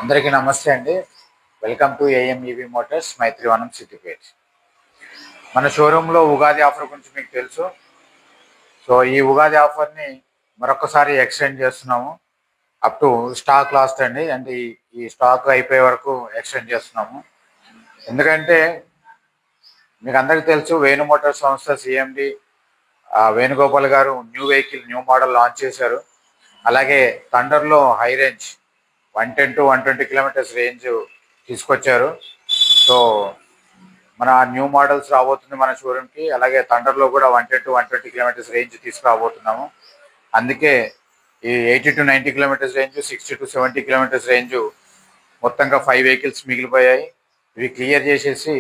అందరికీ నమస్తే అండి. Welcome to AMEV motors Maitrivanam Siddipet. మన షోరూంలో ఉగాది ఆఫర్ గురించి మీకు తెలుసు. సో ఈ ఉగాది ఆఫర్ని మరొకసారి ఎక్స్టెండ్ చేస్తున్నాము. అప్ టు స్టాక్ లాస్ట్ అండి. అంటే ఈ స్టాక్ అయిపోయే వరకు ఎక్స్టెండ్ చేస్తున్నాము. ఎందుకంటే మీకు అందరికీ తెలుసు, వేణు మోటార్ సంస్థ సిఎండి వేణుగోపాల్ గారు న్యూ మోడల్ లాంచ్ చేశారు. అలాగే థండర్లో high range 110 to 120 kilometres range తీసుకొచ్చారు. సో మన న్యూ మోడల్స్ రాబోతుంది మన షోరూమ్కి. అలాగే థండర్లో కూడా 110 to 120 కిలోమీటర్స్ రేంజ్ తీసుకురాబోతున్నాము. అందుకే ఈ 80 to 90 kilometres range, 60 to 70 kilometres range మొత్తంగా 5 వెహికల్స్ మిగిలిపోయాయి. ఇవి క్లియర్ చేసేసి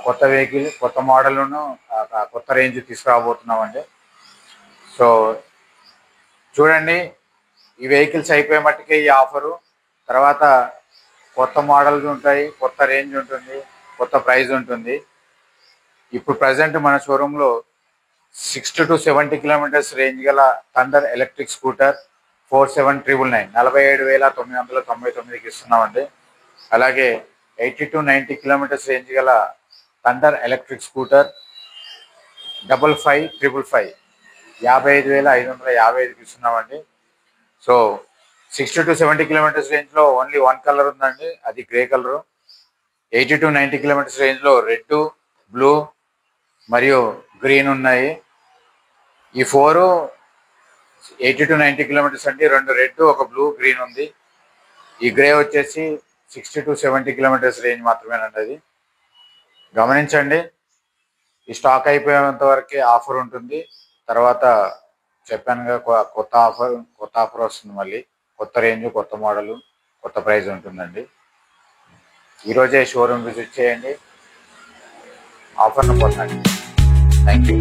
కొత్త వెహికల్, కొత్త మోడల్ను, కొత్త రేంజ్ తీసుకురాబోతున్నామండి. సో చూడండి, ఈ వెహికల్స్ అయిపోయే మట్టుకే ఈ ఆఫరు. తర్వాత కొత్త మోడల్స్ ఉంటాయి, కొత్త రేంజ్ ఉంటుంది, కొత్త ప్రైస్ ఉంటుంది. ఇప్పుడు ప్రజెంట్ మన షోరూంలో 60 to 70 కిలోమీటర్స్ రేంజ్ గల థండర్ ఎలక్ట్రిక్ స్కూటర్ 47,999 47,999కి ఇస్తున్నామండి. అలాగే 80 to 90 కిలోమీటర్స్ రేంజ్ గల థండర్ ఎలక్ట్రిక్ స్కూటర్ 55,555 55,555కి ఇస్తున్నామండి. సో 60 to 70 కిలోమీటర్స్ రేంజ్లో ఓన్లీ వన్ కలర్ ఉందండి, అది గ్రే కలరు. 80 to 90 కిలోమీటర్స్ రేంజ్లో రెడ్, బ్లూ మరియు గ్రీన్ ఉన్నాయి. ఈ 80 to 90 కిలోమీటర్స్ అండి, 2 రెడ్, 1 బ్లూ, గ్రీన్ ఉంది. ఈ గ్రే వచ్చేసి 60 to 70 కిలోమీటర్స్ రేంజ్ మాత్రమేనండి. అది గమనించండి. ఈ స్టాక్ అయిపోయేంత వరకే ఆఫర్ ఉంటుంది. తర్వాత చెప్పానుగా, కొత్త ఆఫర్ వస్తుంది. మళ్ళీ కొత్త రేంజ్, కొత్త మోడల్, కొత్త ప్రైస్ ఉంటుందండి. ఈరోజే షోరూమ్ విజిట్ చేయండి, ఆఫర్ను పొందండి. Thank you.